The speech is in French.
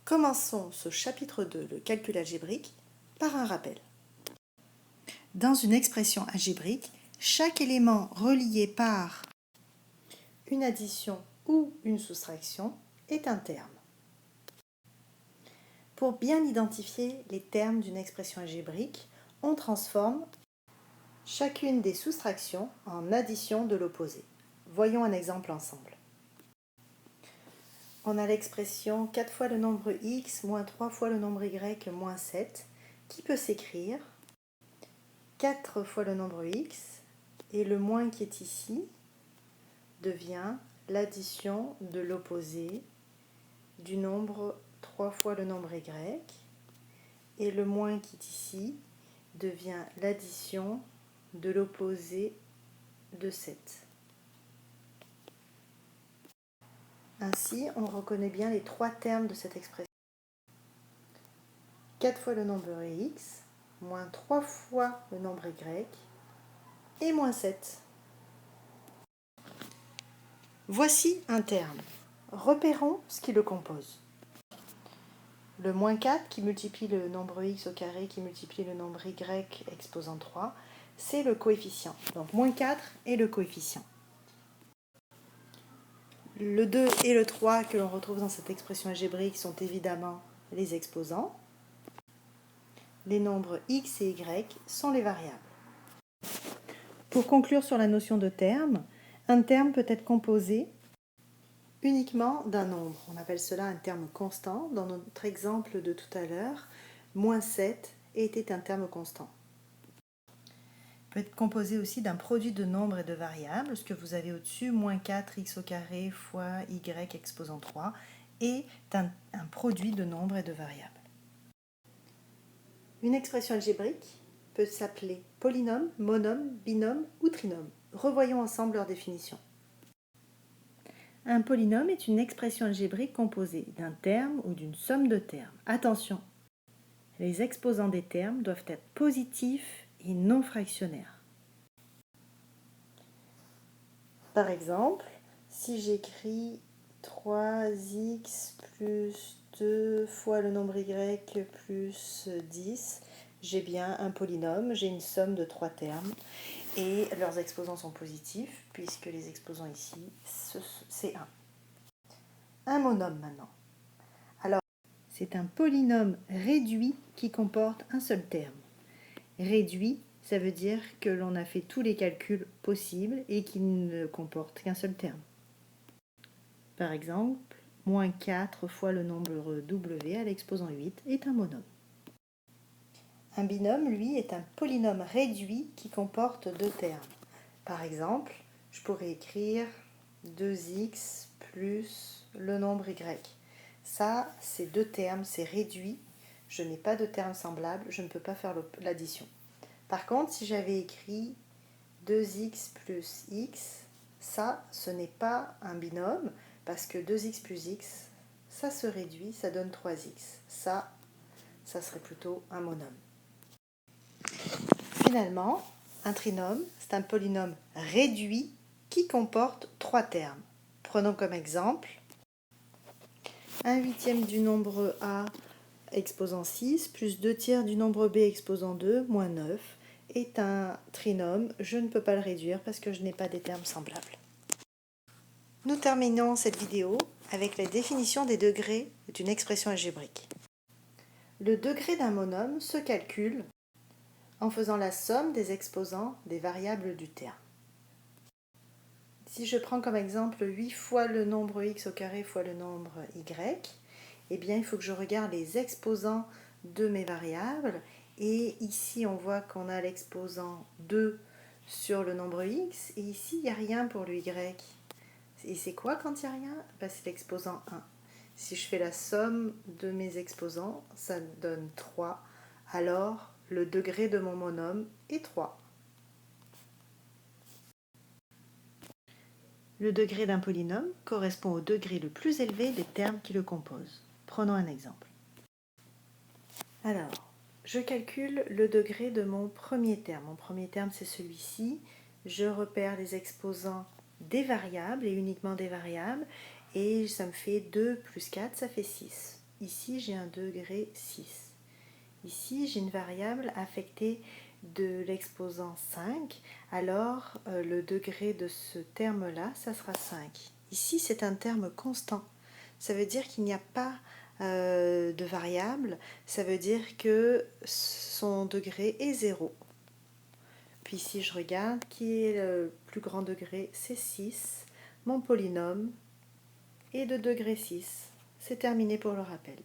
Commençons ce chapitre 2, le calcul algébrique, par un rappel. Dans une expression algébrique, chaque élément relié par une addition ou une soustraction est un terme. Pour bien identifier les termes d'une expression algébrique, on transforme chacune des soustractions en addition de l'opposé. Voyons un exemple ensemble. On a l'expression 4 fois le nombre x moins 3 fois le nombre y moins 7 qui peut s'écrire 4 fois le nombre x et le moins qui est ici devient l'addition de l'opposé du nombre 3 fois le nombre y et le moins qui est ici devient l'addition de l'opposé de 7. Ainsi, on reconnaît bien les trois termes de cette expression. 4 fois le nombre x, moins 3 fois le nombre y, et moins 7. Voici un terme. Repérons ce qui le compose. Le moins 4 qui multiplie le nombre x au carré qui multiplie le nombre y exposant 3, c'est le coefficient. Donc moins 4 est le coefficient. Le 2 et le 3 que l'on retrouve dans cette expression algébrique sont évidemment les exposants. Les nombres x et y sont les variables. Pour conclure sur la notion de terme, un terme peut être composé uniquement d'un nombre. On appelle cela un terme constant. Dans notre exemple de tout à l'heure, moins 7 était un terme constant. Il peut être composé aussi d'un produit de nombres et de variables, ce que vous avez au-dessus, moins 4x au carré fois y exposant 3, est un produit de nombres et de variables. Une expression algébrique peut s'appeler polynôme, monôme, binôme ou trinôme. Revoyons ensemble leur définition. Un polynôme est une expression algébrique composée d'un terme ou d'une somme de termes. Attention, les exposants des termes doivent être positifs et non fractionnaires. Par exemple, si j'écris 3x plus 2 fois le nombre y plus 10, j'ai bien un polynôme, j'ai une somme de 3 termes et leurs exposants sont positifs puisque les exposants ici, c'est 1. Un monôme maintenant. Alors, c'est un polynôme réduit qui comporte un seul terme. Réduit, ça veut dire que l'on a fait tous les calculs possibles et qu'il ne comporte qu'un seul terme. Par exemple, moins 4 fois le nombre w à l'exposant 8 est un monôme. Un binôme, lui, est un polynôme réduit qui comporte deux termes. Par exemple, je pourrais écrire 2x plus le nombre y. Ça, c'est deux termes, c'est réduit. Je n'ai pas de terme semblable, je ne peux pas faire l'addition. Par contre, si j'avais écrit 2x plus x, ça, ce n'est pas un binôme, parce que 2x plus x, ça se réduit, ça donne 3x. Ça serait plutôt un monôme. Finalement, un trinôme, c'est un polynôme réduit qui comporte trois termes. Prenons comme exemple 1/8 du nombre a exposant 6 plus 2/3 du nombre b exposant 2 moins 9 est un trinôme. Je ne peux pas le réduire parce que je n'ai pas des termes semblables. Nous terminons cette vidéo avec la définition des degrés d'une expression algébrique. Le degré d'un monôme se calcule en faisant la somme des exposants des variables du terme. Si je prends comme exemple 8 fois le nombre x au carré fois le nombre y, eh bien il faut que je regarde les exposants de mes variables. Et ici, on voit qu'on a l'exposant 2 sur le nombre x, et ici, il n'y a rien pour le y. Et c'est quoi quand il n'y a rien? C'est l'exposant 1. Si je fais la somme de mes exposants, ça donne 3. Alors, le degré de mon monôme est 3. Le degré d'un polynôme correspond au degré le plus élevé des termes qui le composent. Prenons un exemple. Alors, je calcule le degré de mon premier terme. Mon premier terme, c'est celui-ci. Je repère les exposants des variables et uniquement des variables. Et ça me fait 2 plus 4, ça fait 6. Ici, j'ai un degré 6. Ici, j'ai une variable affectée de l'exposant 5. Alors, le degré de ce terme-là, ça sera 5. Ici, c'est un terme constant. Ça veut dire qu'il n'y a pas de variable. Ça veut dire que son degré est 0. Puis si je regarde, qui est le plus grand degré, c'est 6. Mon polynôme est de degré 6. C'est terminé pour le rappel.